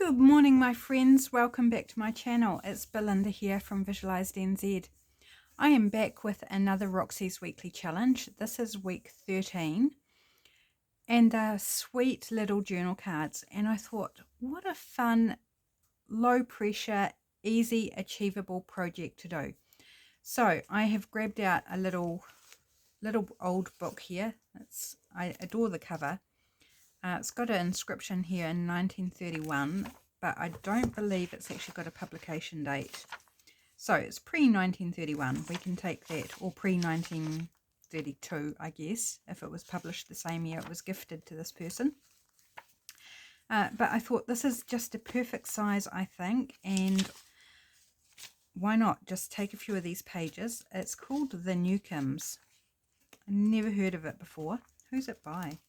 Good morning, my friends. Welcome back to my channel. It's Belinda here from Visualized NZ. I am back with another Roxy's Weekly Challenge. This is week 13 and they're sweet little journal cards. And I thought, what a fun, low pressure, easy, achievable project to do. So I have grabbed out a little old book here. I adore the cover. It's got an inscription here in 1931, but I don't believe it's actually got a publication date. So it's pre-1931, we can take that, or pre-1932, I guess, if it was published the same year it was gifted to this person. But I thought this is just a perfect size, I think, and why not just take a few of these pages. It's called The Newcombs. I never heard of it before. Who's it by?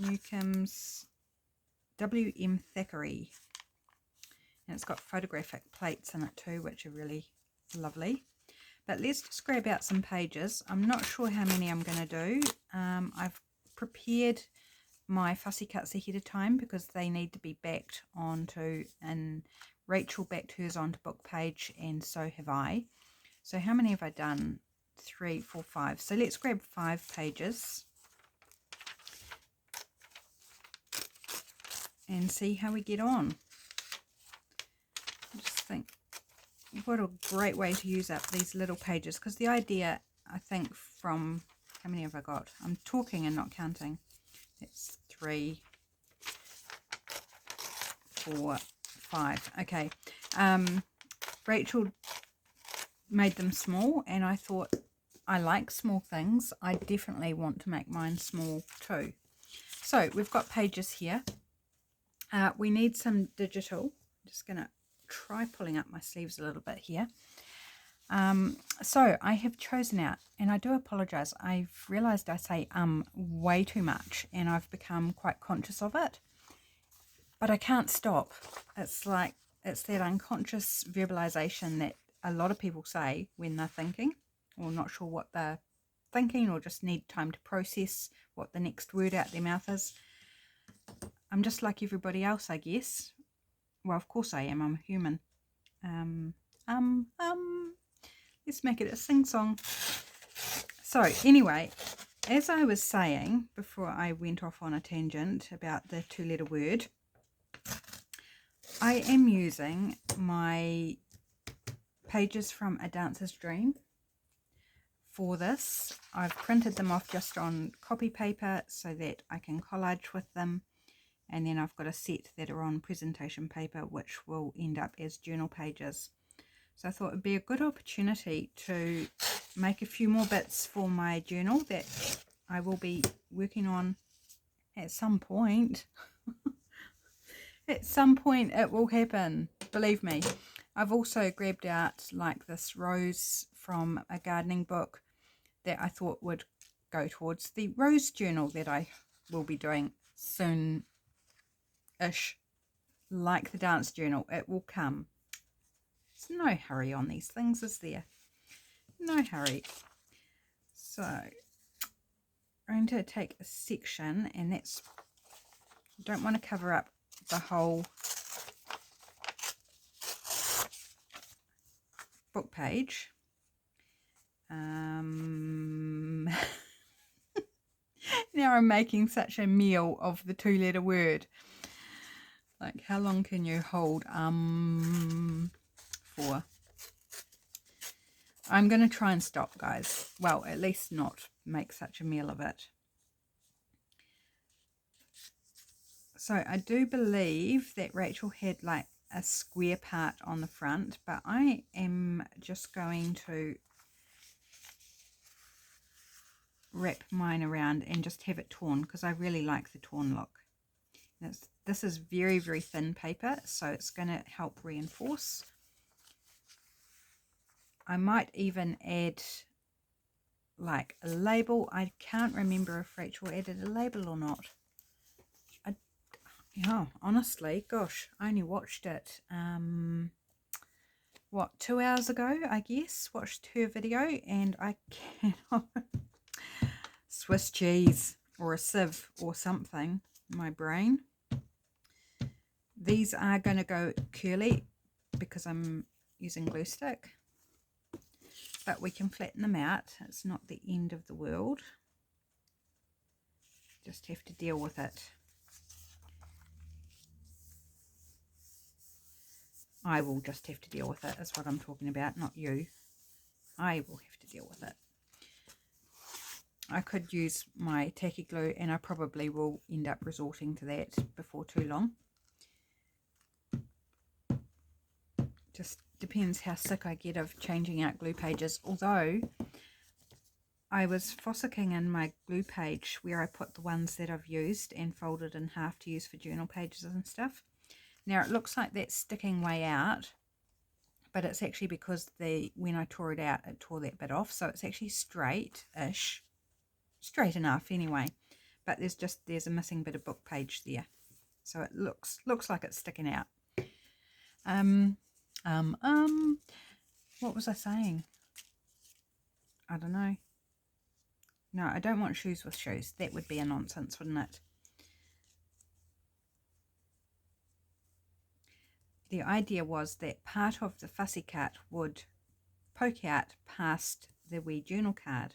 Newcombs, W.M. Thackeray, and it's got photographic plates in it too, which are really lovely. But let's just grab out some pages. I'm not sure how many I'm going to do. I've prepared my fussy cuts ahead of time because they need to be backed onto, and Rachel backed hers onto book page, and so have I. So how many have I done? 3, 4, 5. So let's grab 5 pages and see how we get on. I just think what a great way to use up these little pages, because the idea, I think, from how many have I got? I'm talking and not counting. That's 3, 4, 5. Okay. Rachel made them small, and I thought, I like small things. I definitely want to make mine small too. So we've got pages here. We need some digital. I'm just going to try pulling up my sleeves a little bit here. So I have chosen out, and I do apologize, I've realized I say way too much, and I've become quite conscious of it, but I can't stop. It's like, it's that unconscious verbalization that a lot of people say when they're thinking, or not sure what they're thinking, or just need time to process what the next word out their mouth is. I'm just like everybody else, I guess. Well, of course I am. I'm a human. Let's make it a sing-song. So, anyway, as I was saying before I went off on a tangent about the 2-letter word, I am using my pages from A Dancer's Dream for this. I've printed them off just on copy paper so that I can collage with them. And then I've got a set that are on presentation paper, which will end up as journal pages. So I thought it would be a good opportunity to make a few more bits for my journal that I will be working on at some point. At some point it will happen, believe me. I've also grabbed out like this rose from a gardening book that I thought would go towards the rose journal that I will be doing soon. Ish, like the dance journal, it will come. There's no hurry on these things, is there? No hurry. So I'm going to take a section, and that's, I don't want to cover up the whole book page. Now I'm making such a meal of the 2-letter word. Like, how long can you hold for? I'm going to try and stop, guys. Well, at least not make such a meal of it. So I do believe that Rachel had like a square part on the front, but I am just going to wrap mine around and just have it torn, because I really like the torn look. This is very, very thin paper, so it's going to help reinforce. I might even add like a label. I can't remember if Rachel added a label or not. Yeah, honestly, gosh, I only watched it, what, 2 hours ago, I guess. Watched her video, and I cannot. Swiss cheese or a sieve or something. My brain. These are going to go curly because I'm using glue stick, but we can flatten them out. It's not the end of the world. Just have to deal with it. I will just have to deal with it, is what I'm talking about, not you. I will have to deal with it. I could use my tacky glue, and I probably will end up resorting to that before too long. Just depends how sick I get of changing out glue pages. Although I was fossicking in my glue page where I put the ones that I've used and folded in half to use for journal pages and stuff. Now it looks like that's sticking way out, but it's actually because when I tore it out, it tore that bit off. So it's actually straight-ish, straight enough anyway. But there's a missing bit of book page there, so it looks like it's sticking out. What was I saying? I don't know. No, I don't want shoes with shoes. That would be a nonsense, wouldn't it? The idea was that part of the fussy cut would poke out past the wee journal card.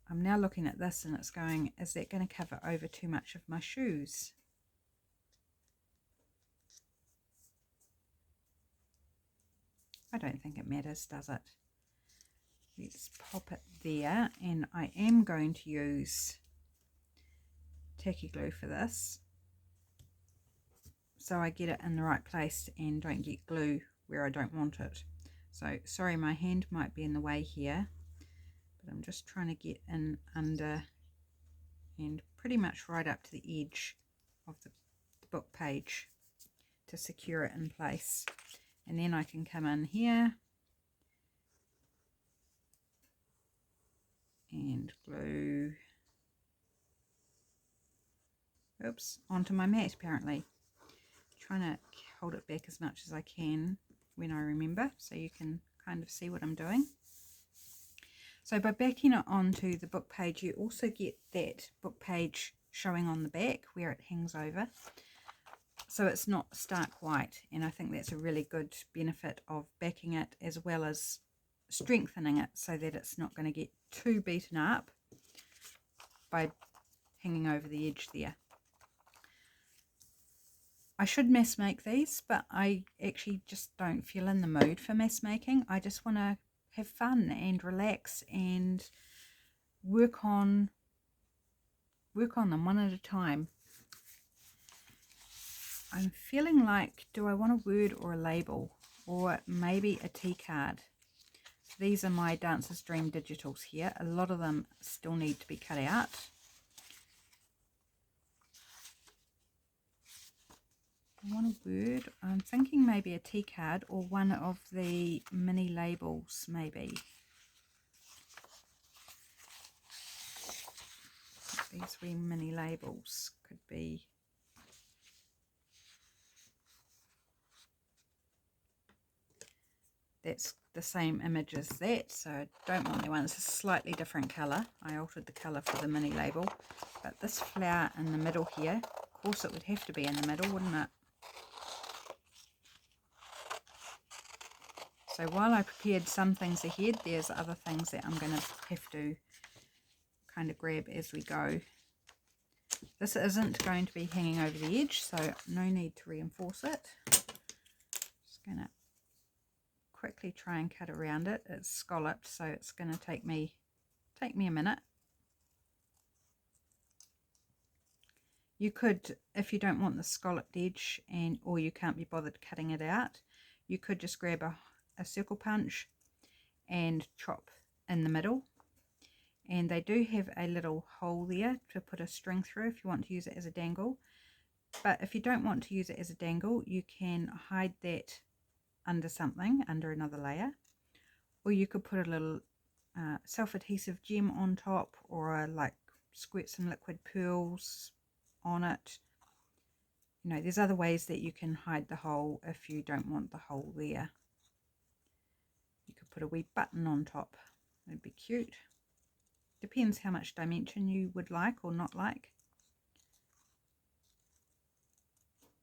I'm now looking at this and it's going, is that going to cover over too much of my shoes? I don't think it matters, does it? Let's pop it there, and I am going to use tacky glue for this, so I get it in the right place and don't get glue where I don't want it. So sorry, my hand might be in the way here, but I'm just trying to get in under and pretty much right up to the edge of the book page to secure it in place. And then I can come in here and glue, oops, onto my mat apparently. Trying to hold it back as much as I can when I remember, so you can kind of see what I'm doing. So by backing it onto the book page, you also get that book page showing on the back where it hangs over, so it's not stark white, and I think that's a really good benefit of backing it as well as strengthening it so that it's not going to get too beaten up by hanging over the edge there. I should mass make these, but I actually just don't feel in the mood for mass making. I just want to have fun and relax and work on them one at a time. I'm feeling like, do I want a word or a label, or maybe a T card? These are my Dancer's Dream digitals here. A lot of them still need to be cut out. I want a word. I'm thinking maybe a T card or one of the mini labels, maybe. These wee mini labels could be. That's the same image as that, so I don't want that one. It's a slightly different colour. I altered the colour for the mini label. But this flower in the middle here, of course it would have to be in the middle, wouldn't it? So while I prepared some things ahead, there's other things that I'm going to have to kind of grab as we go. This isn't going to be hanging over the edge, so no need to reinforce it. Just going to quickly try and cut around it. It's scalloped, so it's going to take me a minute. You could, if you don't want the scalloped edge or you can't be bothered cutting it out, you could just grab a circle punch and chop in the middle. And they do have a little hole there to put a string through if you want to use it as a dangle. But if you don't want to use it as a dangle, you can hide that under something, under another layer, or you could put a little self-adhesive gem on top, or like squirt some liquid pearls on it. You know, there's other ways that you can hide the hole if you don't want the hole there. You could put a wee button on top. It'd be cute. Depends how much dimension you would like or not like.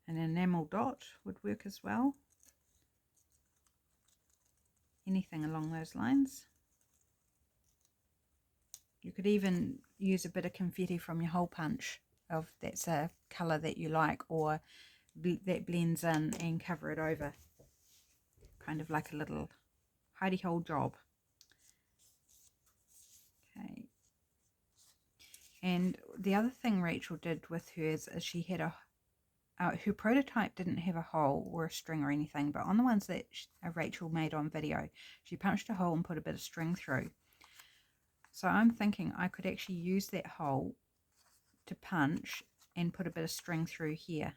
An enamel dot would work as well. Anything along those lines. You could even use a bit of confetti from your hole punch if that's a colour that you like, or that blends in, and cover it over. Kind of like a little hidey hole job. Okay. And the other thing Rachel did with hers is she had her prototype didn't have a hole or a string or anything, but on the ones that Rachel made on video, she punched a hole and put a bit of string through. So I'm thinking I could actually use that hole to punch and put a bit of string through here.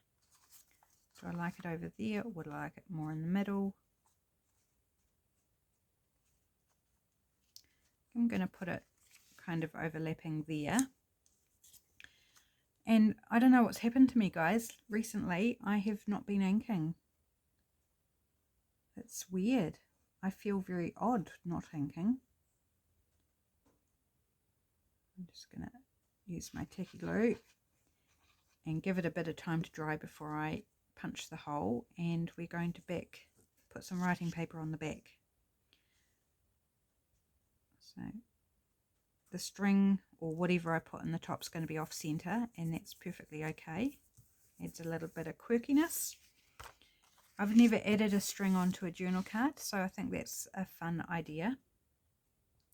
Do I like it over there, or would I like it more in the middle? I'm going to put it kind of overlapping there. And I don't know what's happened to me, guys. Recently, I have not been inking. It's weird. I feel very odd not inking. I'm just going to use my tacky glue and give it a bit of time to dry before I punch the hole. And we're going to put some writing paper on the back. So the string or whatever I put in the top is going to be off center, and that's perfectly okay. Adds a little bit of quirkiness. I've never added a string onto a journal card, so I think that's a fun idea.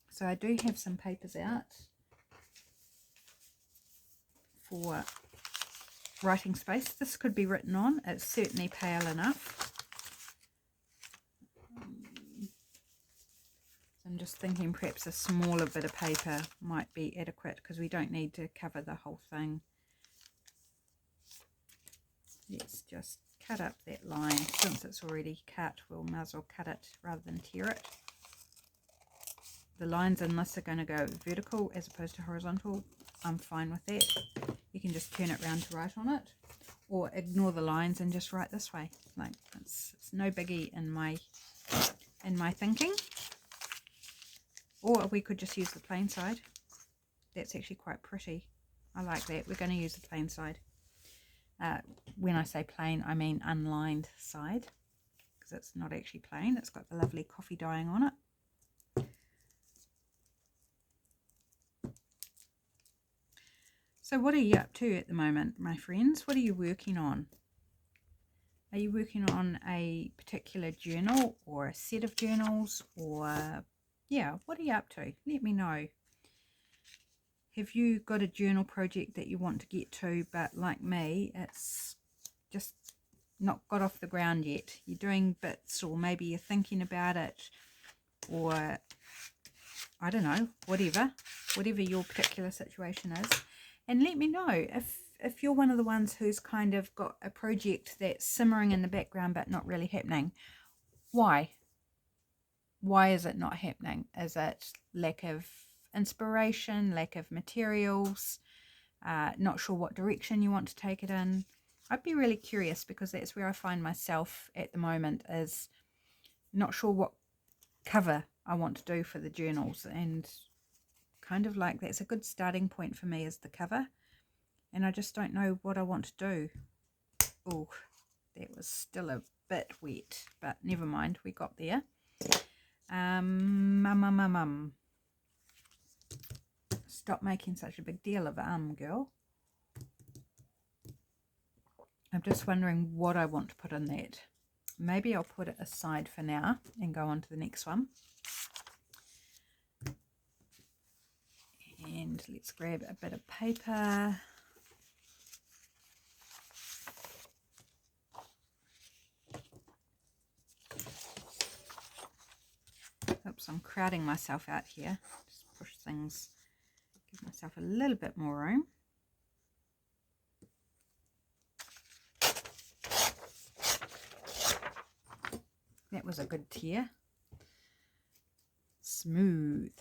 So I do have some papers out for writing space. This could be written on. It's certainly pale enough. I'm just thinking perhaps a smaller bit of paper might be adequate, because we don't need to cover the whole thing. Let's just cut up that line. Since it's already cut, we'll might as well cut it rather than tear it. The lines in this are going to go vertical as opposed to horizontal. I'm fine with that. You can just turn it around to write on it, or ignore the lines and just write this way. Like it's no biggie in my thinking. Or we could just use the plain side. That's actually quite pretty. I like that. We're going to use the plain side. When I say plain, I mean unlined side, because it's not actually plain. It's got the lovely coffee dyeing on it. So what are you up to at the moment, my friends? What are you working on? Are you working on a particular journal or a set of journals, or yeah, what are you up to? Let me know. Have you got a journal project that you want to get to, but like me, it's just not got off the ground yet? You're doing bits, or maybe you're thinking about it, or I don't know, whatever your particular situation is. And let me know if you're one of the ones who's kind of got a project that's simmering in the background but not really happening. Why? Why is it not happening? Is it lack of inspiration, lack of materials, not sure what direction you want to take it in? I'd be really curious, because that's where I find myself at the moment, is not sure what cover I want to do for the journals, and kind of like that's a good starting point for me, is the cover, and I just don't know what I want to do. Oh, that was still a bit wet, but never mind, we got there. Stop making such a big deal of girl. I'm just wondering what I want to put in that. Maybe I'll put it aside for now and go on to the next one. And let's grab a bit of paper. Oops, I'm crowding myself out here. Just push things, give myself a little bit more room. That was a good tear. Smooth.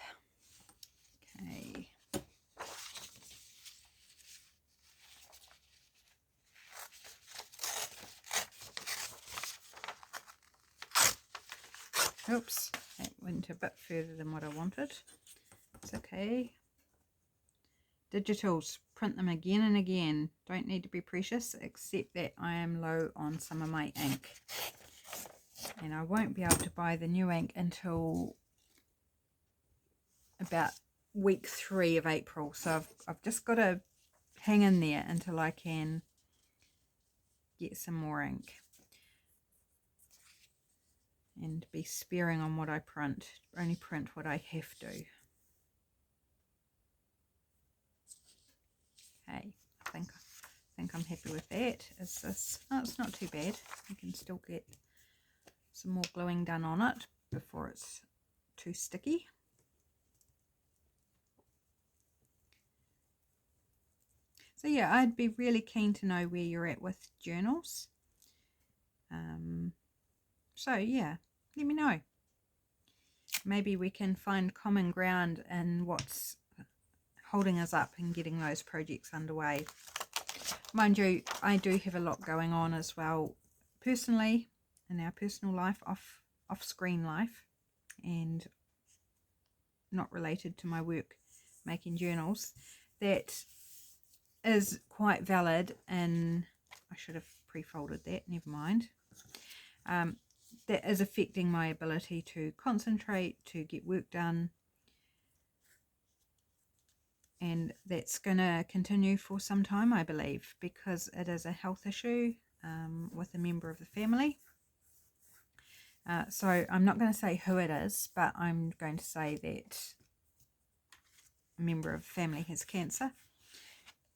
Okay. Oops, that went a bit further than what I wanted. It's okay. Digitals, print them again and again. Don't need to be precious, except that I am low on some of my ink. And I won't be able to buy the new ink until about week 3 of April. So I've just got to hang in there until I can get some more ink. And be sparing on what I print. Only print what I have to. Okay, I think I'm happy with that. Is this? Oh, it's not too bad. You can still get some more gluing done on it before it's too sticky. So yeah, I'd be really keen to know where you're at with journals. So yeah, let me know. Maybe we can find common ground in what's holding us up and getting those projects underway. Mind you, I do have a lot going on as well personally, in our personal life, off-screen life, and not related to my work making journals, that is quite valid. And I should have pre-folded that, never mind. That is affecting my ability to concentrate, to get work done, and that's going to continue for some time, I believe, because it is a health issue with a member of the family. So I'm not going to say who it is, but I'm going to say that a member of the family has cancer,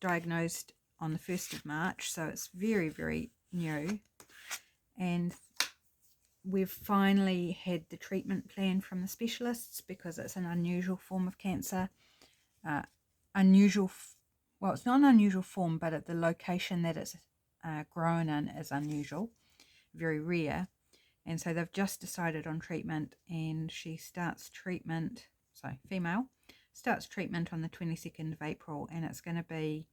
diagnosed on the 1st of March, so it's very, very new. And we've finally had the treatment plan from the specialists because it's an unusual form of cancer. Well, it's not an unusual form, but at the location that it's grown in is unusual, very rare. And so they've just decided on treatment, and she starts treatment, so female, starts treatment on the 22nd of April, and it's going to be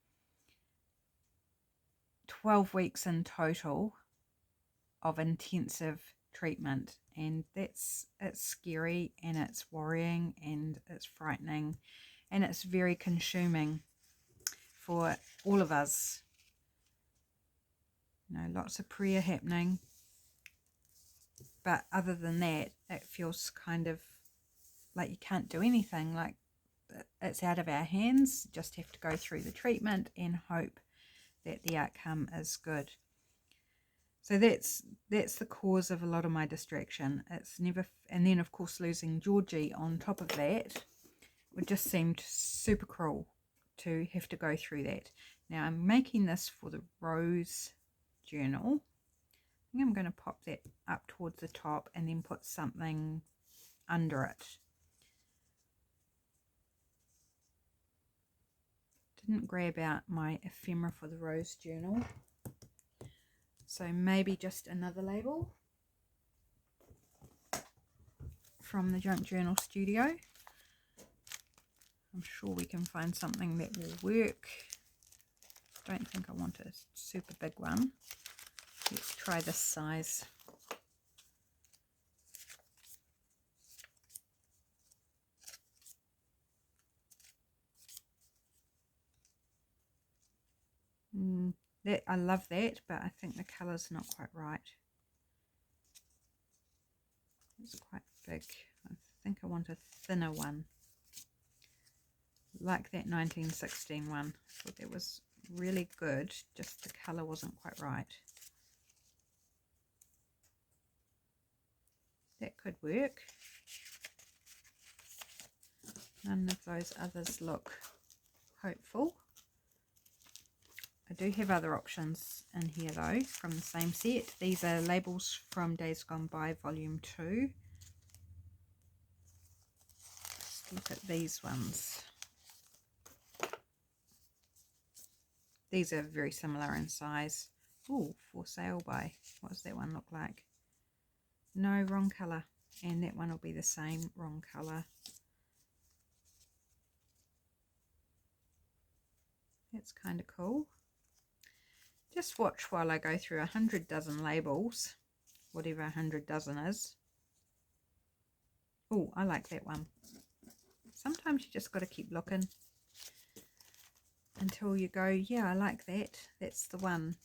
12 weeks in total of intensive treatment. And it's scary, and it's worrying, and it's frightening, and it's very consuming for all of us. You know, lots of prayer happening, but other than that, it feels kind of like you can't do anything, like it's out of our hands. Just have to go through the treatment and hope that the outcome is good. So that's the cause of a lot of my distraction. It's never, and then of course losing Georgie on top of that, it just seemed super cruel to have to go through that. Now I'm making this for the Rose journal. I think I'm going to pop that up towards the top and then put something under it. Didn't grab out my ephemera for the Rose journal, so maybe just another label from the Junk Journal Studio. I'm sure we can find something that will work. Don't think I want a super big one. Let's try this size. That, I love that, but I think the colour's not quite right. It's quite big. I think I want a thinner one, like that 1916 one. I thought that was really good, just the colour wasn't quite right. That could work. None of those others look hopeful. I do have other options in here though from the same set. These are labels from Days Gone By Volume 2. Let's look at these ones. These are very similar in size. Oh, For Sale By. What does that one look like? No, wrong colour. And that one will be the same, wrong colour. That's kind of cool. Just watch while I go through 100 dozen labels, whatever 100 dozen is. Oh, I like that one. Sometimes you just got to keep looking. until you go, yeah, I like that. That's the one.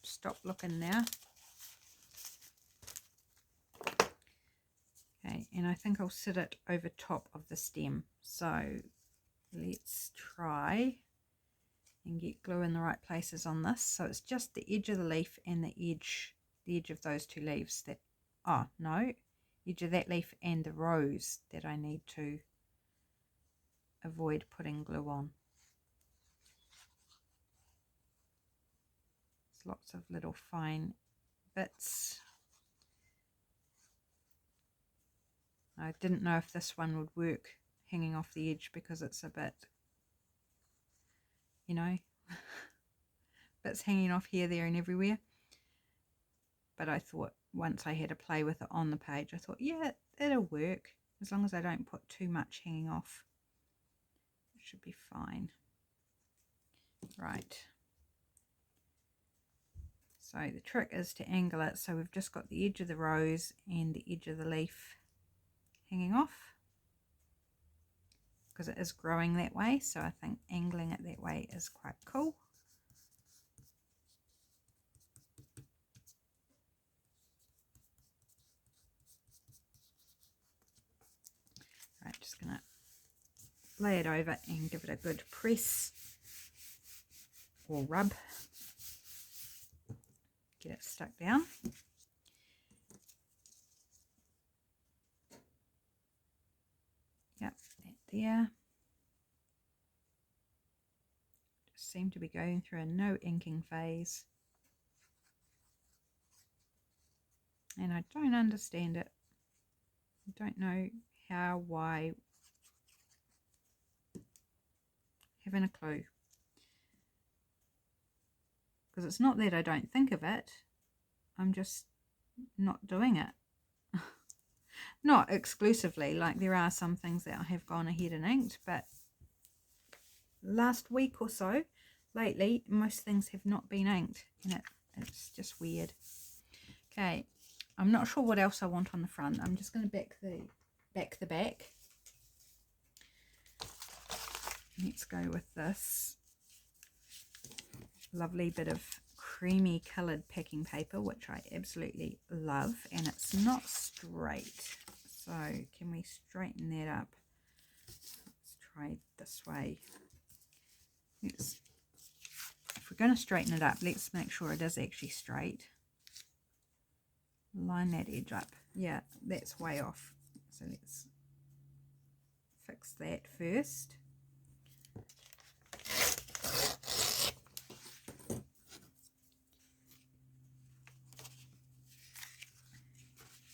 Stop looking now. Okay, and I think I'll sit it over top of the stem. So let's try and get glue in the right places on this. So it's just the edge of the leaf and the edge of those two leaves that, oh no, edge of that leaf and the rose that I need to avoid putting glue on. There's lots of little fine bits. I didn't know if this one would work hanging off the edge because it's a bit, you know, bits hanging off here, there and everywhere. But I thought once I had a play with it on the page, I thought, yeah, it'll work as long as I don't put too much hanging off. It should be fine. Right. So the trick is to angle it so we've just got the edge of the rose and the edge of the leaf hanging off, because it is growing that way, so I think angling it that way is quite cool. Right, just gonna lay it over and give it a good press or rub. Get it stuck down. Yep, that there. Just seem to be going through a no inking phase. And I don't understand it. I don't know how, why. Haven't a clue. Because it's not that I don't think of it. I'm just not doing it. Not exclusively, like there are some things that I have gone ahead and inked, but last week or so, lately, most things have not been inked, and it's just weird. Okay, I'm not sure what else I want on the front. I'm just going to back the back. Let's go with this lovely bit of creamy coloured packing paper, which I absolutely love, and it's not straight. So can we straighten that up? Let's try this way. If we're going to straighten it up, let's make sure it is actually straight. Line that edge up. Yeah, that's way off. So let's fix that first.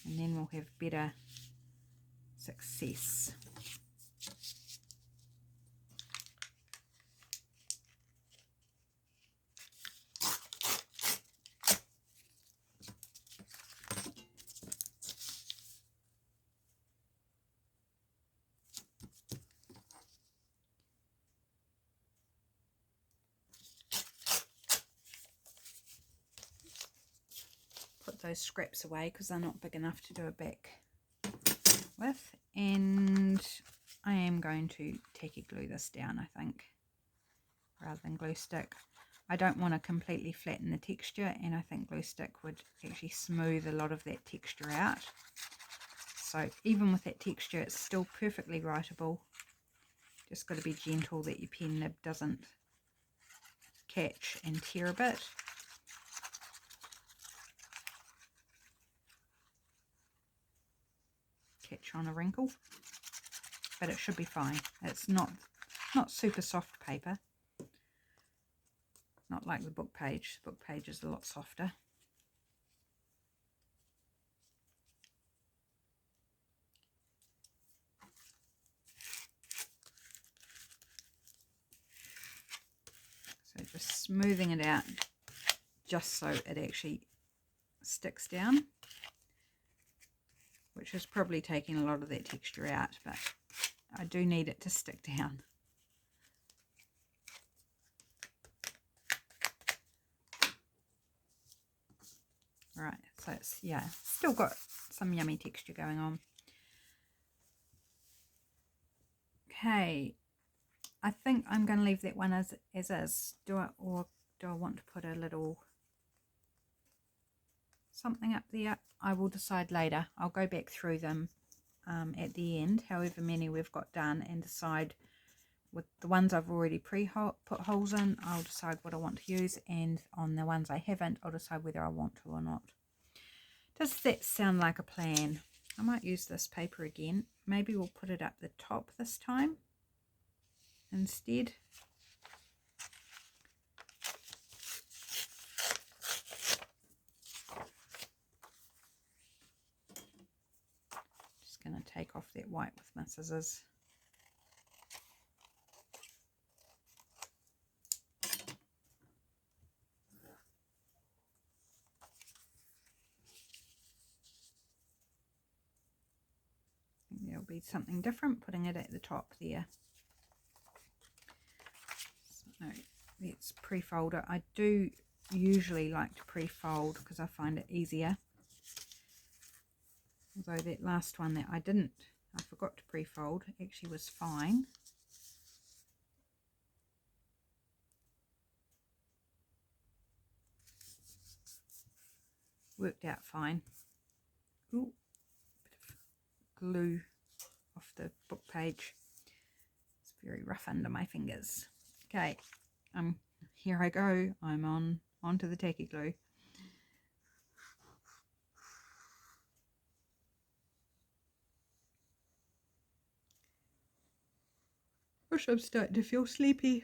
And then we'll have better success. Put those scraps away because they're not big enough to do a back with, and I am going to tacky glue this down, I think, rather than glue stick. I don't want to completely flatten the texture, and I think glue stick would actually smooth a lot of that texture out. So even with that texture, it's still perfectly writable. Just got to be gentle that your pen nib doesn't catch and tear a bit. Catch on a wrinkle, but it should be fine. It's not super soft paper, not like the book page. The book page is a lot softer. So just smoothing it out just so it actually sticks down, which is probably taking a lot of that texture out, but I do need it to stick down. Right, so it's, yeah, still got some yummy texture going on. Okay, I think I'm going to leave that one as is. Or do I want to put a little something up there? I will decide later. I'll go back through them at the end, however many we've got done, and decide. With the ones I've already put holes in, I'll decide what I want to use, and on the ones I haven't, I'll decide whether I want to or not. Does that sound like a plan? I might use this paper again. Maybe we'll put it up the top this time instead. Just going to take off that white with my scissors. There'll be something different putting it at the top there. So let's pre-fold it. I do usually like to pre-fold because I find it easier. Although that last one that I forgot to pre-fold, actually was fine. Worked out fine. Ooh, bit of glue off the book page. It's very rough under my fingers. Okay, here I go. I'm onto the tacky glue. Gosh, I'm starting to feel sleepy.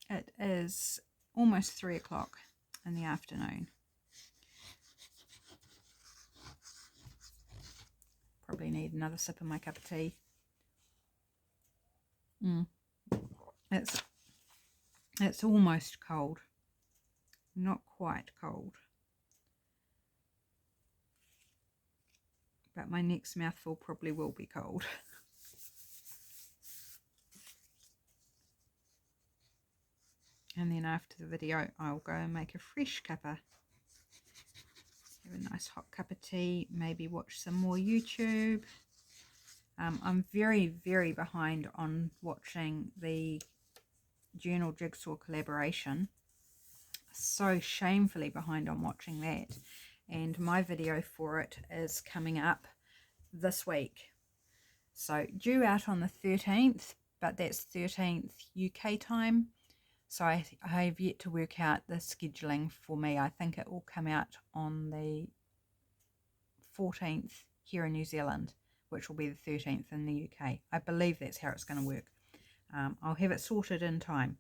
It is almost 3 o'clock in the afternoon. Probably need another sip of my cup of tea. It's almost cold. Not quite cold. But my next mouthful probably will be cold. And then after the video, I'll go and make a fresh cuppa. Have a nice hot cup of tea, maybe watch some more YouTube. I'm very, very behind on watching the journal jigsaw collaboration. So shamefully behind on watching that. And my video for it is coming up this week. So due out on the 13th, but that's 13th UK time. So I have yet to work out the scheduling for me. I think it will come out on the 14th here in New Zealand, which will be the 13th in the UK. I believe that's how it's going to work. I'll have it sorted in time.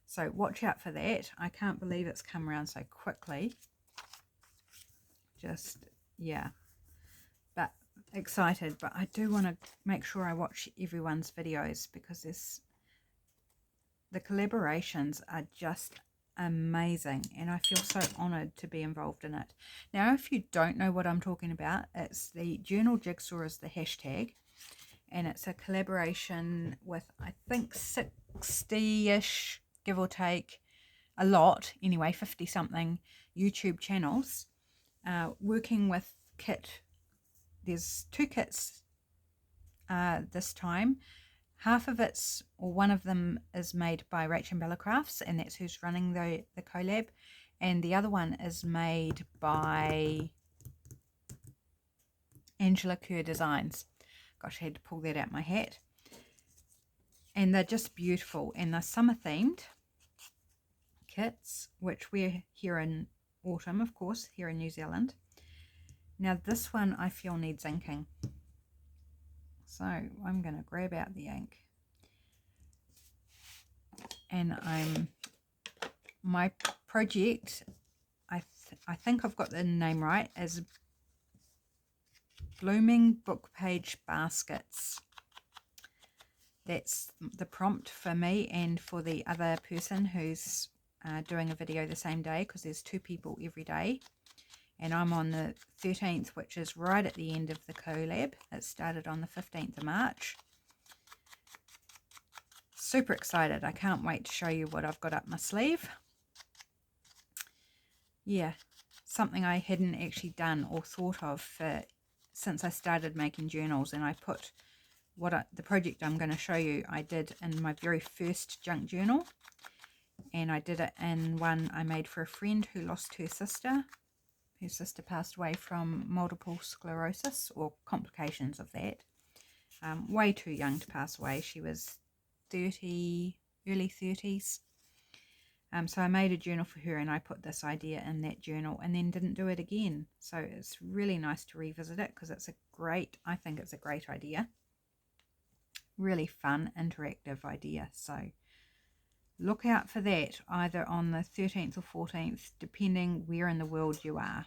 So watch out for that. I can't believe it's come around so quickly. Just, yeah. But excited. But I do want to make sure I watch everyone's videos because the collaborations are just amazing, and I feel so honoured to be involved in it. Now, if you don't know what I'm talking about, it's the Journal Jigsaw is the hashtag, and it's a collaboration with, I think, 60-ish, give or take, a lot, anyway, 50-something YouTube channels, working with kit. There's 2 kits this time. Half of it's, or one of them is made by Rach and Bella Crafts, and that's who's running the collab. And the other one is made by Angela Kerr Designs. Gosh, I had to pull that out my hat. And they're just beautiful. And they're summer themed kits, which we're here in autumn, of course, here in New Zealand. Now this one I feel needs inking. So I'm going to grab out the ink, and my project, I think I've got the name right, is Blooming Book Page Baskets. That's the prompt for me and for the other person who's doing a video the same day, because there's 2 people every day. And I'm on the 13th, which is right at the end of the collab. It started on the 15th of March. Super excited. I can't wait to show you what I've got up my sleeve. Yeah, something I hadn't actually done or thought of since I started making journals. And I put the project I'm going to show you, I did in my very first junk journal, and I did it in one I made for a friend who lost her sister. Her sister passed away from multiple sclerosis, or complications of that. Way too young to pass away. She was 30, early 30s. So I made a journal for her, and I put this idea in that journal and then didn't do it again. So it's really nice to revisit it because I think it's a great idea. Really fun, interactive idea. So look out for that either on the 13th or 14th, depending where in the world you are,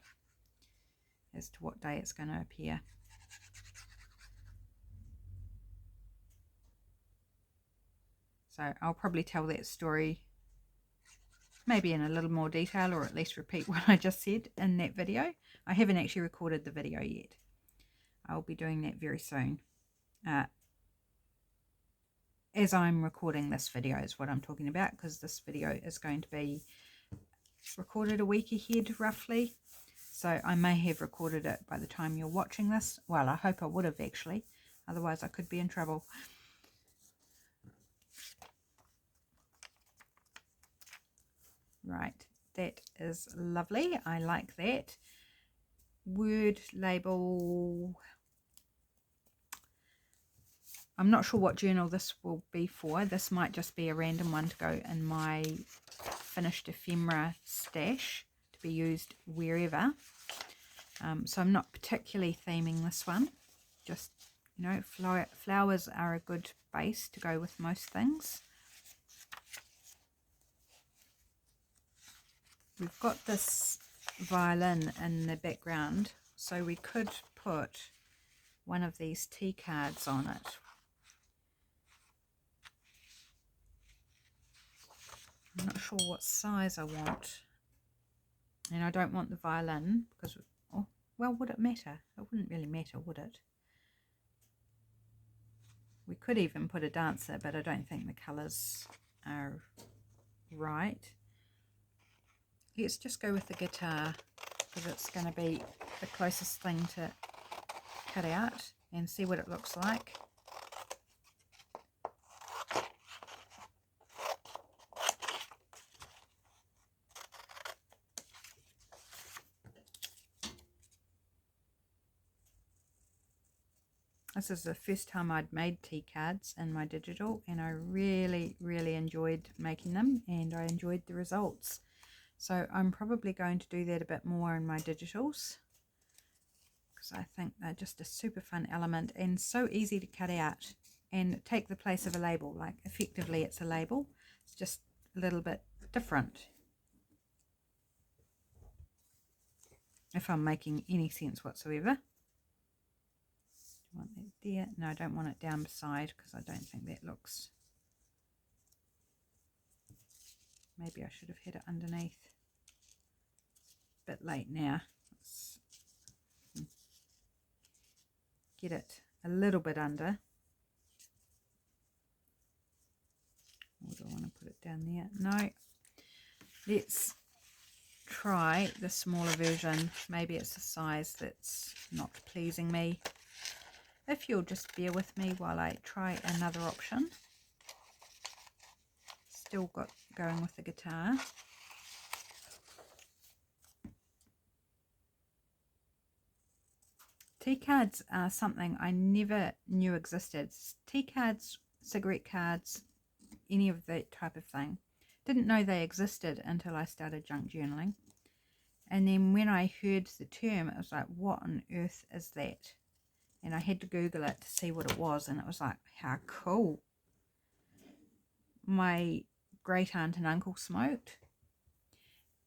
as to what day it's going to appear. So I'll probably tell that story maybe in a little more detail, or at least repeat what I just said in that video. I haven't actually recorded the video yet. I'll be doing that very soon. As I'm recording this video is what I'm talking about, because this video is going to be recorded a week ahead roughly. So I may have recorded it by the time you're watching this. Well, I hope I would have actually. Otherwise I could be in trouble. Right, that is lovely. I like that. Word label. I'm not sure what journal this will be for. This might just be a random one to go in my finished ephemera stash to be used wherever. So I'm not particularly theming this one. Just, you know, flowers are a good base to go with most things. We've got this violin in the background, so we could put one of these tea cards on it. I'm not sure what size I want, and I don't want the violin because, oh, well, would it matter? It wouldn't really matter, would it? We could even put a dancer, but I don't think the colours are right. Let's just go with the guitar because it's going to be the closest thing to cut out, and see what it looks like. This is the first time I'd made tea cards in my digital, and I really enjoyed making them, and I enjoyed the results. So I'm probably going to do that a bit more in my digitals, because I think they're just a super fun element and so easy to cut out and take the place of a label. Like, effectively it's a label, it's just a little bit different, if I'm making any sense whatsoever. Want that there? No, I don't want it down beside because I don't think that looks. Maybe I should have had it underneath. Bit late now. Let's get it a little bit under. Or do I want to put it down there? No. Let's try the smaller version. Maybe it's a size that's not pleasing me. If you'll just bear with me while I try another option. Still got going with the guitar. Tea cards are something I never knew existed. Tea cards, cigarette cards, any of that type of thing. Didn't know they existed until I started junk journaling. And then when I heard the term, it was like, what on earth is that? And I had to Google it to see what it was, and it was like, how cool. My great aunt and uncle smoked,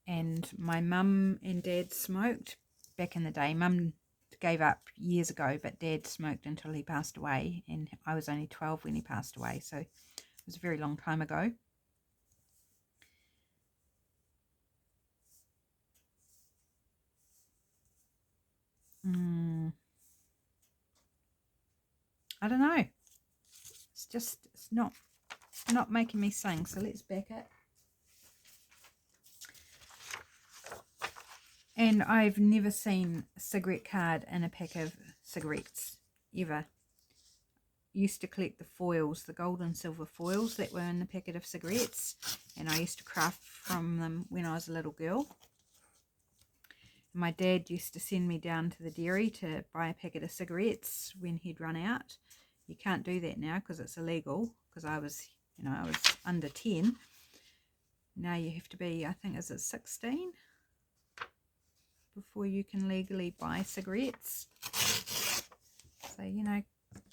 and my mum and dad smoked back in the day. Mum gave up years ago, but Dad smoked until he passed away, and I was only 12 when he passed away, so it was a very long time ago. I don't know. It's not making me sing, so let's back it. And I've never seen a cigarette card in a pack of cigarettes, ever. used to collect the foils, the gold and silver foils that were in the packet of cigarettes, and I used to craft from them when I was a little girl. My dad used to send me down to the dairy to buy a packet of cigarettes when he'd run out. You can't do that now because it's illegal, because I was, you know, I was under 10. Now you have to be, I think, is it 16 before you can legally buy cigarettes? So, you know,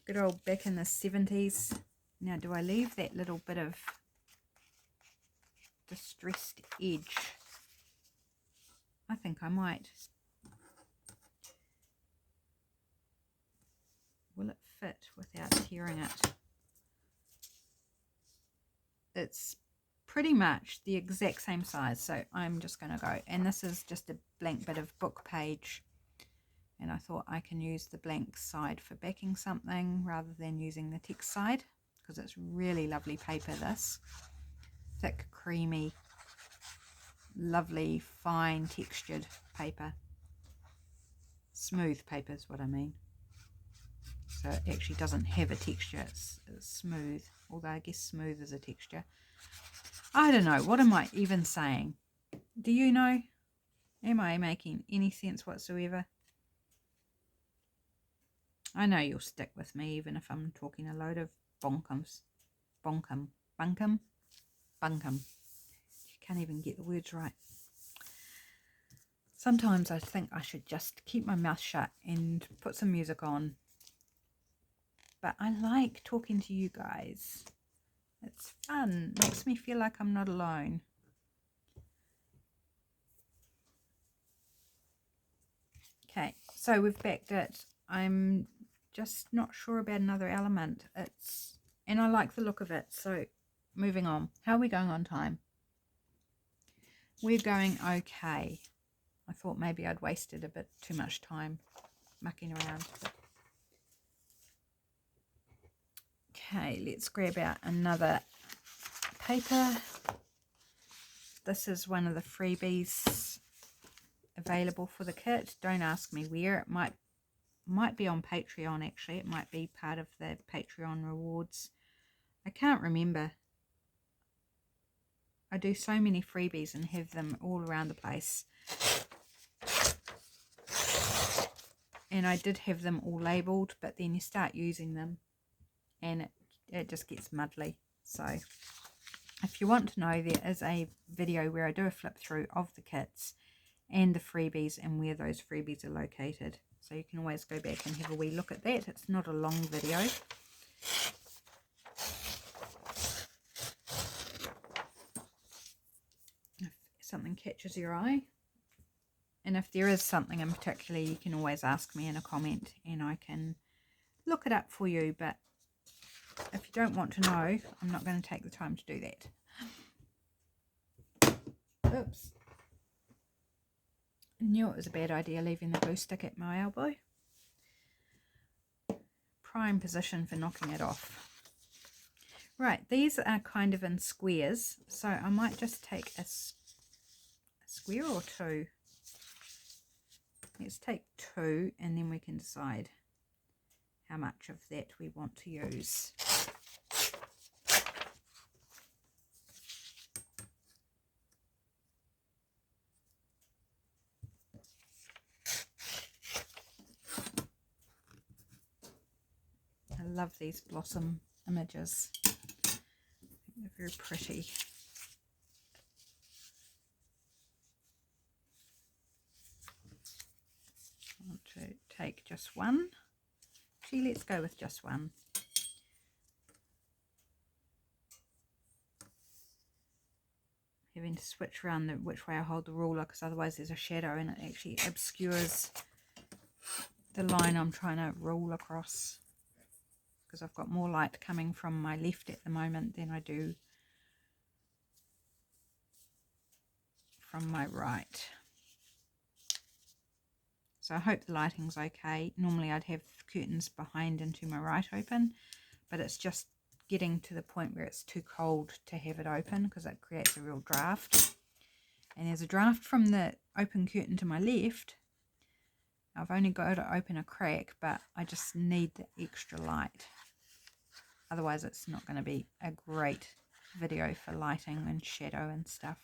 good old back in the 70s. Now, do I leave that little bit of distressed edge? I think I might. Will it fit without tearing it? It's pretty much the exact same size, so I'm just going to go. And this is just a blank bit of book page. And I thought I can use the blank side for backing something rather than using the text side, because it's really lovely paper, this. Thick, creamy, lovely, fine textured paper. Smooth paper is what I mean. So it actually doesn't have a texture, it's smooth, although I guess smooth is a texture. I don't know, what am I even saying? Do you know? Am I making any sense whatsoever? I know you'll stick with me even if I'm talking a load of bonkums. Bunkum. You can't even get the words right. Sometimes I think I should just keep my mouth shut and put some music on. But I like talking to you guys. It's fun. Makes me feel like I'm not alone. Okay, so we've backed it. I'm just not sure about another element. And I like the look of it. So moving on. How are we going on time? We're going okay. I thought maybe I'd wasted a bit too much time mucking around. Okay, let's grab out another paper. This is one of the freebies available for the kit. Don't ask me where. It might be on Patreon, actually. It might be part of the Patreon rewards. I can't remember. I do so many freebies and have them all around the place. And I did have them all labelled, but then you start using them and it just gets muddly. So if you want to know, there is a video where I do a flip through of the kits and the freebies and where those freebies are located. So you can always go back and have a wee look at that. It's not a long video. If something catches your eye. And if there is something in particular, you can always ask me in a comment and I can look it up for you. But if you don't want to know, I'm not going to take the time to do that. Oops. I knew it was a bad idea leaving the glue stick at my elbow. Prime position for knocking it off. Right, these are kind of in squares, so I might just take a square or two. Let's take 2 and then we can decide how much of that we want to use. I love these blossom images. I think they're very pretty. I want to take just one. Actually, let's go with just one. Having to switch around which way I hold the ruler, because otherwise there's a shadow and it actually obscures the line I'm trying to rule across, because I've got more light coming from my left at the moment than I do from my right. So I hope the lighting's okay. Normally I'd have curtains behind and to my right open, but it's just getting to the point where it's too cold to have it open because it creates a real draft. And there's a draft from the open curtain to my left. I've only got to open a crack, but I just need the extra light. Otherwise it's not going to be a great video for lighting and shadow and stuff.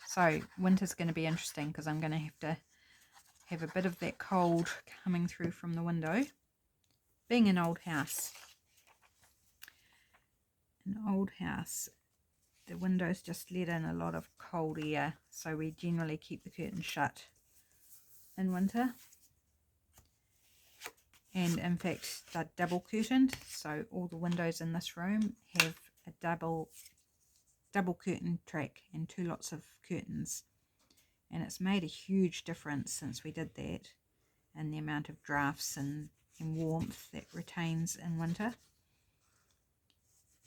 So winter's going to be interesting because I'm going to have a bit of that cold coming through from the window. Being an old house, the windows just let in a lot of cold air, so we generally keep the curtains shut in winter. And in fact they're double curtained, so all the windows in this room have a double curtain track and 2 lots of curtains, and it's made a huge difference since we did that in the amount of drafts and warmth that retains in winter.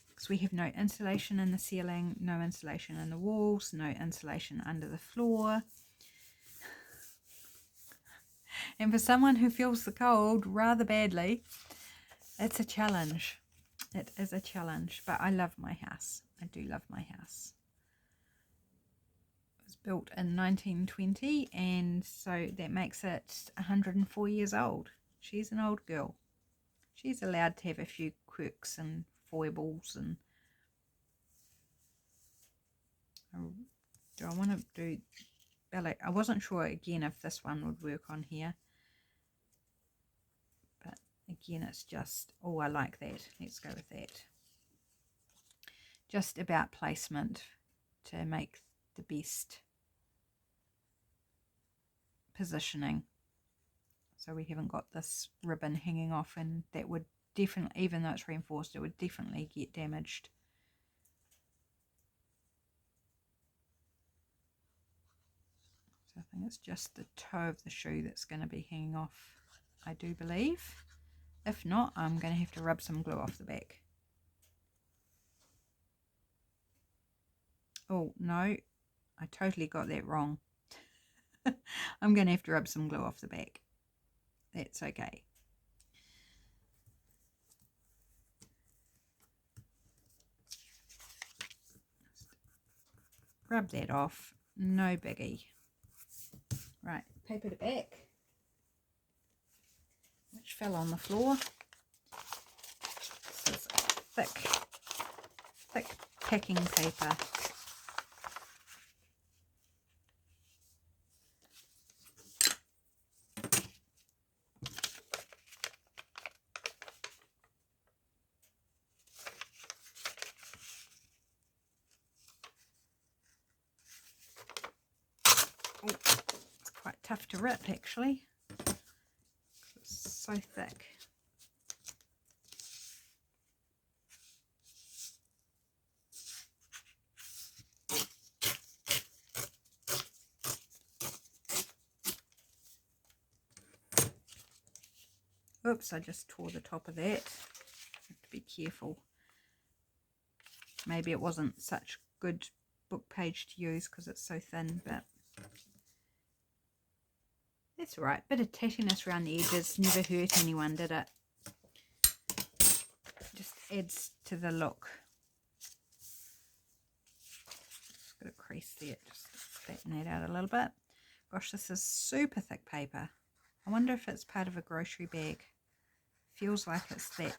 Because we have no insulation in the ceiling, no insulation in the walls, no insulation under the floor. And for someone who feels the cold rather badly, it's a challenge. It is a challenge, but I love my house. I do love my house. It was built in 1920, and so that makes it 104 years old. She's an old girl. She's allowed to have a few quirks and foibles. And do I want to do ballet? I wasn't sure again if this one would work on here, but again it's just, oh, I like that, let's go with that. Just about placement to make the best positioning, so we haven't got this ribbon hanging off, and that would definitely, even though it's reinforced, it would definitely get damaged. So I think it's just the toe of the shoe that's going to be hanging off, I do believe. If not, I'm going to have to rub some glue off the back. Oh no, I totally got that wrong. I'm going to have to rub some glue off the back. That's okay. Rub that off, no biggie. Right, paper to back, which fell on the floor. This is thick packing paper. Oh, it's quite tough to rip actually. It's so thick. Oops, I just tore the top of that. Have to be careful. Maybe it wasn't such good book page to use because it's so thin, but that's alright. Bit of tattiness around the edges never hurt anyone, did it? Just adds to the look. Just got a crease there, just flatten that out a little bit. Gosh, this is super thick paper. I wonder if it's part of a grocery bag. Feels like it's that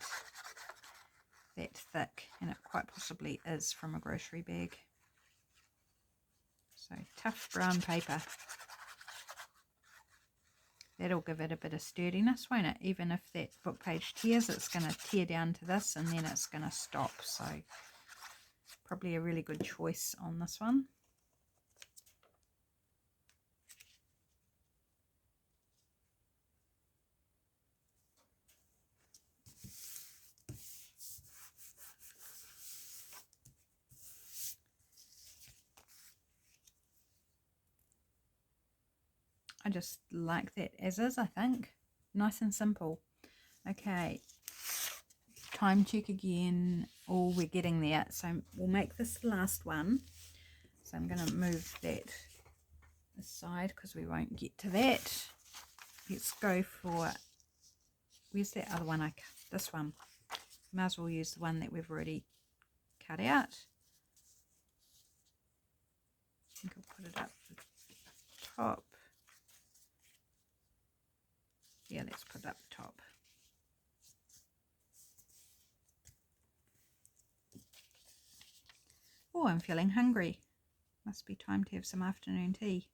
thick, and it quite possibly is from a grocery bag. So tough brown paper. That'll give it a bit of sturdiness, won't it? Even if that book page tears, it's going to tear down to this and then it's going to stop. So probably a really good choice on this one. I just like that as is, I think. Nice and simple. Okay, time check again. Oh, we're getting there. So we'll make this the last one. So I'm going to move that aside because we won't get to that. Let's go for, where's that other one? This one. Might as well use the one that we've already cut out. I think I'll put it up the top. Yeah, let's put it up the top. Oh, I'm feeling hungry. Must be time to have some afternoon tea.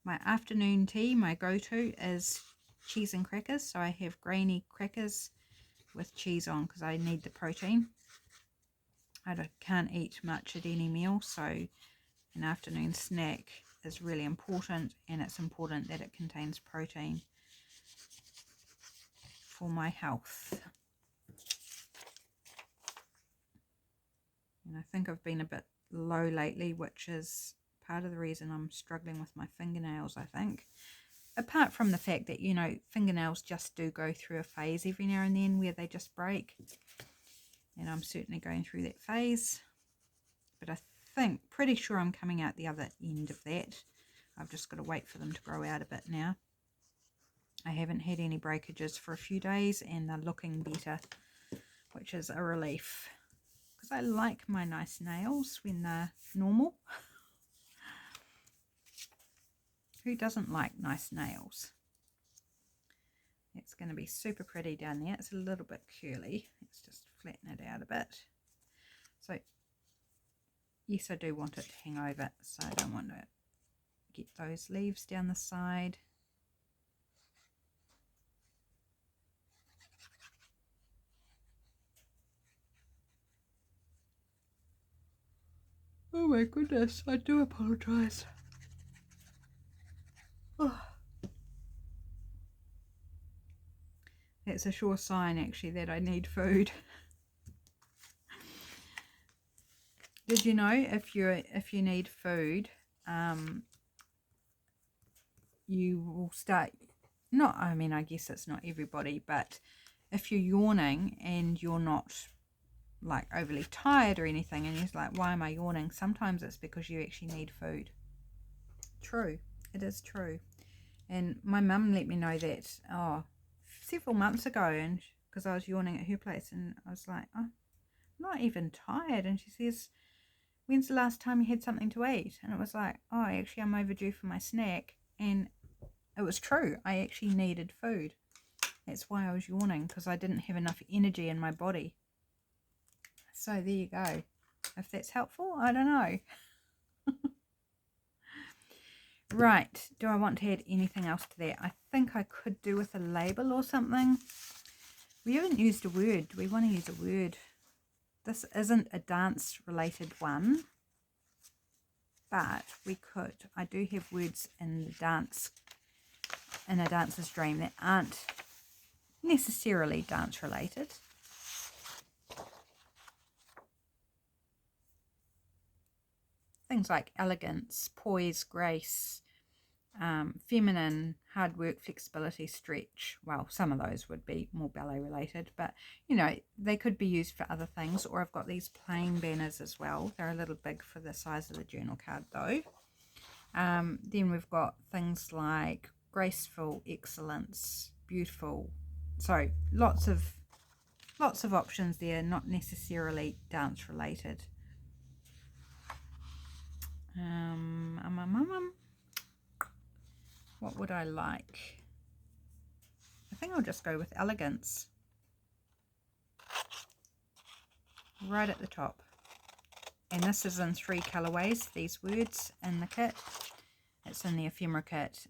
My afternoon tea, my go-to is cheese and crackers. So I have grainy crackers with cheese on because I need the protein. I can't eat much at any meal, so an afternoon snack is really important, and it's important that it contains protein for my health. And I think I've been a bit low lately, which is part of the reason I'm struggling with my fingernails, I think. Apart from the fact that, you know, fingernails just do go through a phase every now and then where they just break. And I'm certainly going through that phase. But I think, pretty sure I'm coming out the other end of that. I've just got to wait for them to grow out a bit now. I haven't had any breakages for a few days and they're looking better, which is a relief. Because I like my nice nails when they're normal. Who doesn't like nice nails? It's going to be super pretty down there. It's a little bit curly. Let's just flatten it out a bit. So, yes, I do want it to hang over, so I don't want to get those leaves down the side. Oh my goodness, I do apologise. Oh. That's a sure sign actually that I need food. Did you know if you need food, you will start, not, I mean, I guess it's not everybody, but if you're yawning and you're not like overly tired or anything and you're like, why am I yawning? Sometimes it's because you actually need food. True, it is true. And my mum let me know that several months ago, and because I was yawning at her place, and I was like, oh, I'm not even tired. And she says, when's the last time you had something to eat? And it was like, oh, actually I'm overdue for my snack. And it was true, I actually needed food. That's why I was yawning, because I didn't have enough energy in my body. So there you go. If that's helpful, I don't know. Right, do I want to add anything else to that? I think I could do with a label or something. We haven't used a word. Do we want to use a word? This isn't a dance related one, but we could. I do have words in the dance, in A Dancer's Dream, that aren't necessarily dance related. Things like elegance, poise, grace, feminine, hard work, flexibility, stretch. Well, some of those would be more ballet related, but you know, they could be used for other things. Or I've got these plain banners as well. They're a little big for the size of the journal card though. Then we've got things like graceful, excellence, beautiful. So lots of options there, not necessarily dance related. What would I like? I think I'll just go with elegance. Right at the top. And this is in 3 colorways, these words in the kit. It's in the ephemera kit.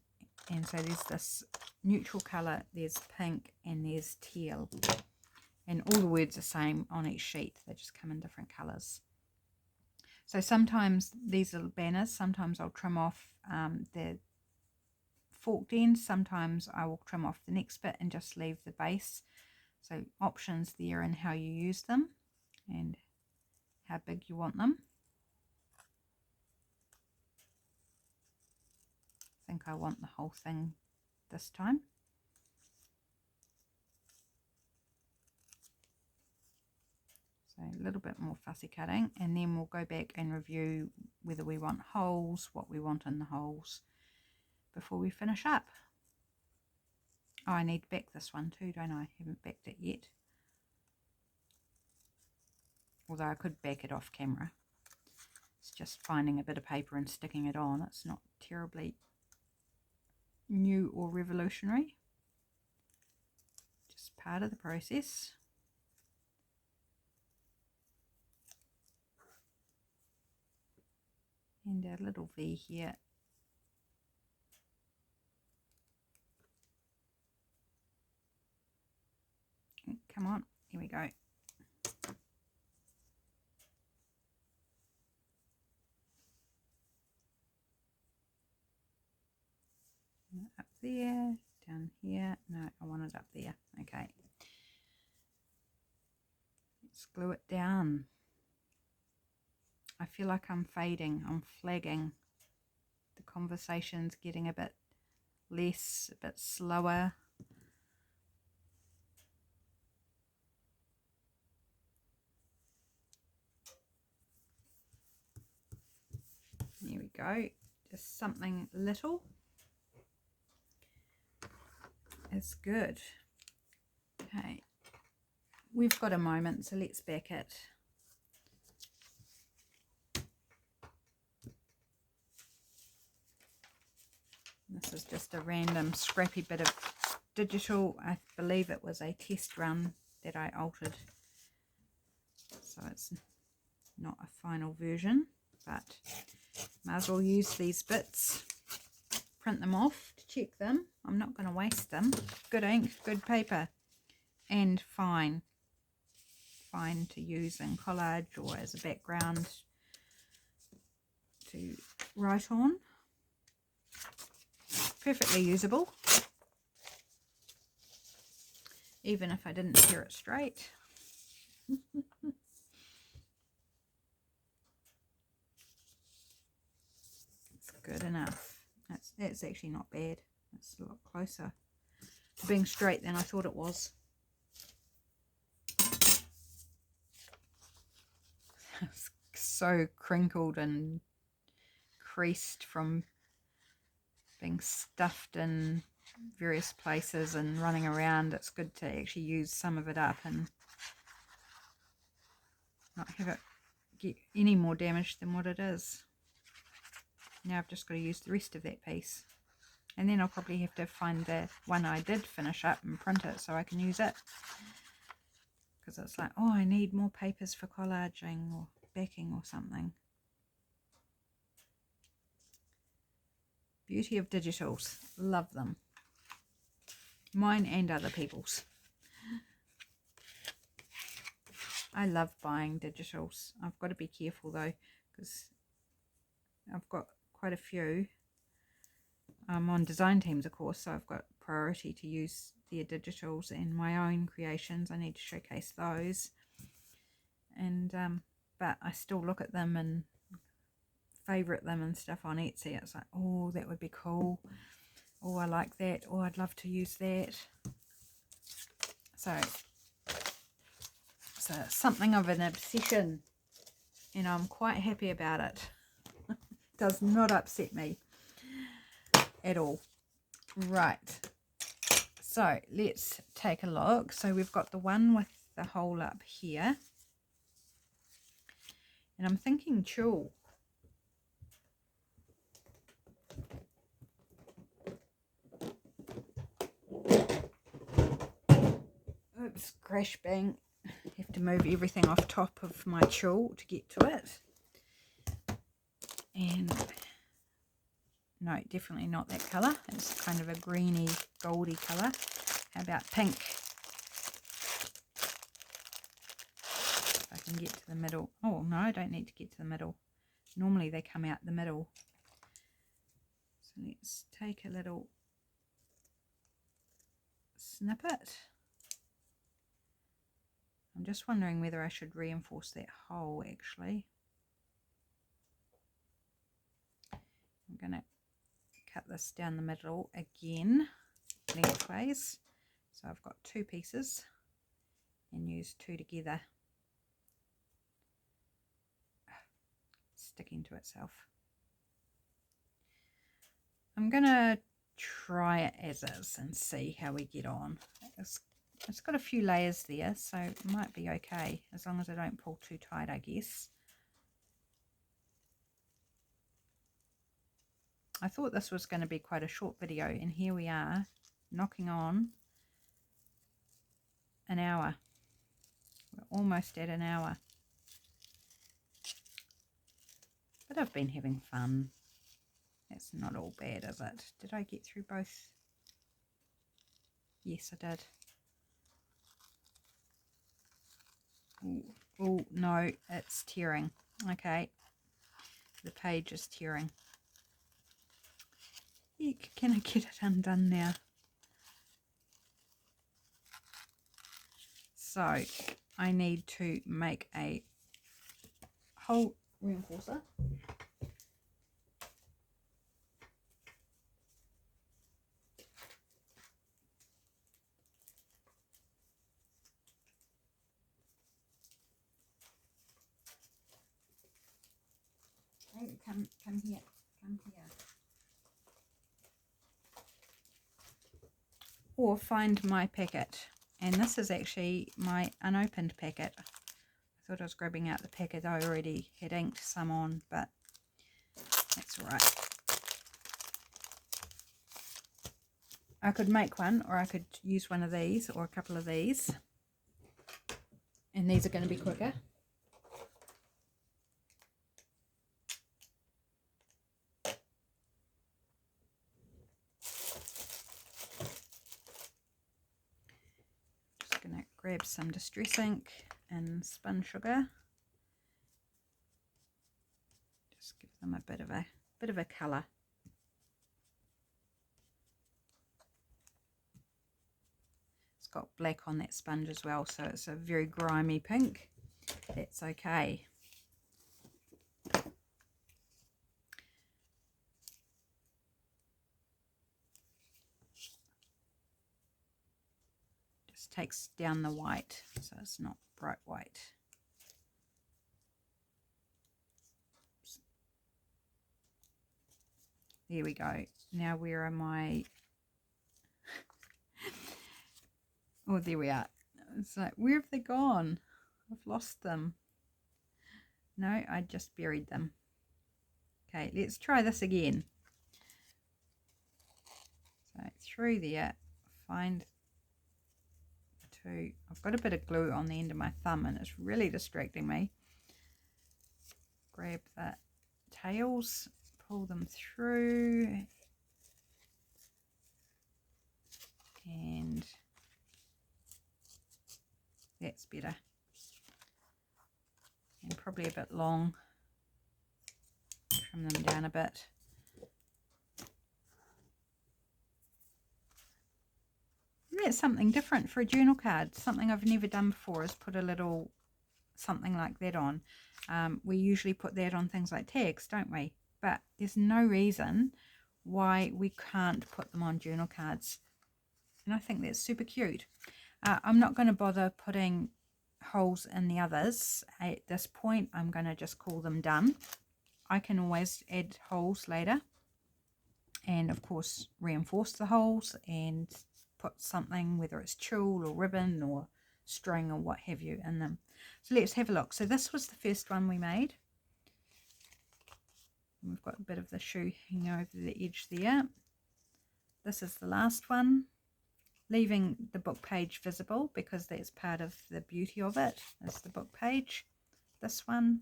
And so there's this neutral color, there's pink, and there's teal. And all the words are the same on each sheet. They just come in different colors. So sometimes these little banners, sometimes I'll trim off the forked end, sometimes I will trim off the next bit and just leave the base. So options there and how you use them and how big you want them. I think I want the whole thing this time. So a little bit more fussy cutting, and then we'll go back and review whether we want holes, what we want in the holes before we finish up. Oh, I need to back this one too, don't I? Haven't backed it yet. Although I could back it off camera. It's just finding a bit of paper and sticking it on. It's not terribly new or revolutionary. Just part of the process. and our little V here. Come on, here we go. Up there, down here. No, I want it up there. Okay. Let's glue it down. I feel like I'm fading, I'm flagging. The conversation's getting a bit less, a bit slower. Here we go. Just something little. It's good. Okay. We've got a moment, so let's back it. This is just a random scrappy bit of digital. I believe it was a test run that I altered. So it's not a final version, but might as well use these bits. Print them off to check them. I'm not going to waste them. Good ink, good paper, and fine to use in collage or as a background to write on. Perfectly usable, even if I didn't tear it straight. It's good enough. That's actually not bad. It's a lot closer to being straight than I thought it was. It's so crinkled and creased from being stuffed in various places and running around. It's good to actually use some of it up and not have it get any more damage than what it is. Now I've just got to use the rest of that piece, and then I'll probably have to find the one I did finish up and print it so I can use it, because it's like, oh, I need more papers for collaging or backing or something. Beauty of digitals. Love them. Mine and other people's. I love buying digitals. I've got to be careful though, because I've got quite a few. I'm on design teams, of course, so I've got priority to use their digitals, and my own creations, I need to showcase those. And but I still look at them and favorite them and stuff on Etsy. It's like, oh, that would be cool. Oh, I like that. Oh, I'd love to use that. So it's something of an obsession, and I'm quite happy about it. Does not upset me at all. Right, so let's take a look. So we've got the one with the hole up here, and I'm thinking tulle. Oops, crash bang. Have to move everything off top of my tulle to get to it. And no, definitely not that colour. It's kind of a greeny, goldy colour. How about pink? If I can get to the middle. Oh, no, I don't need to get to the middle. Normally they come out the middle. So let's take a little snippet. I'm just wondering whether I should reinforce that hole actually. I'm going to cut this down the middle again, lengthways. So I've got two pieces and use two together. Sticking to itself. I'm going to try it as is and see how we get on. It's got a few layers there, so it might be okay, as long as I don't pull too tight, I guess. I thought this was going to be quite a short video, and here we are, knocking on an hour. We're almost at an hour. But I've been having fun. That's not all bad, is it? Did I get through both? Yes, I did. Oh, no, it's tearing. Okay. The page is tearing. Can I get it undone now? So I need to make a hole reinforcer. Come here. Come here. Or find my packet. And this is actually my unopened packet. I thought I was grabbing out the packet I already had inked some on, but that's all right. I could make one, or I could use one of these, or a couple of these. And these are going to be quicker. Just going to grab some distress ink and spun sugar. Just give them a bit of a colour. It's got black on that sponge as well, so it's a very grimy pink. That's okay. Just takes down the white, so it's not bright white. There we go. Now where are my... Oh, there we are. It's like, where have they gone? I've lost them. No, I just buried them. Okay, let's try this again. So through there, find two. I've got a bit of glue on the end of my thumb and it's really distracting me. Grab the tails, pull them through, and that's better. And probably a bit long. Trim them down a bit. That's something different for a journal card. Something I've never done before is put a little something like that on. We usually put that on things like tags, don't we? But there's no reason why we can't put them on journal cards. And I think that's super cute. I'm not going to bother putting holes in the others at this point. I'm going to just call them done. I can always add holes later and of course reinforce the holes and put something, whether it's tulle or ribbon or string or what have you, in them. So let's have a look. So this was the first one we made. We've got a bit of the shoe hanging over the edge there. This is the last one, leaving the book page visible because that's part of the beauty of it, is the book page. This one,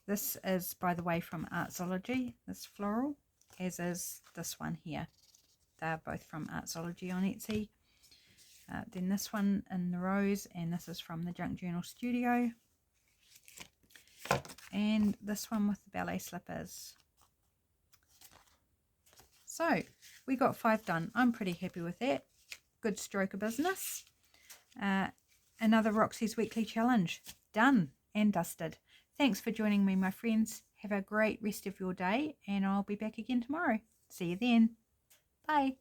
this is, by the way, from Artzology, this floral, as is this one here. They're both from Artzology on Etsy. Then this one in the rose, and this is from the Junk Journal Studio. And this one with the ballet slippers. So we got 5 done. I'm pretty happy with that. Good stroke of business. Another Roxy's Weekly Challenge done and dusted. Thanks for joining me, my friends. Have a great rest of your day, and I'll be back again tomorrow. See you then. Bye.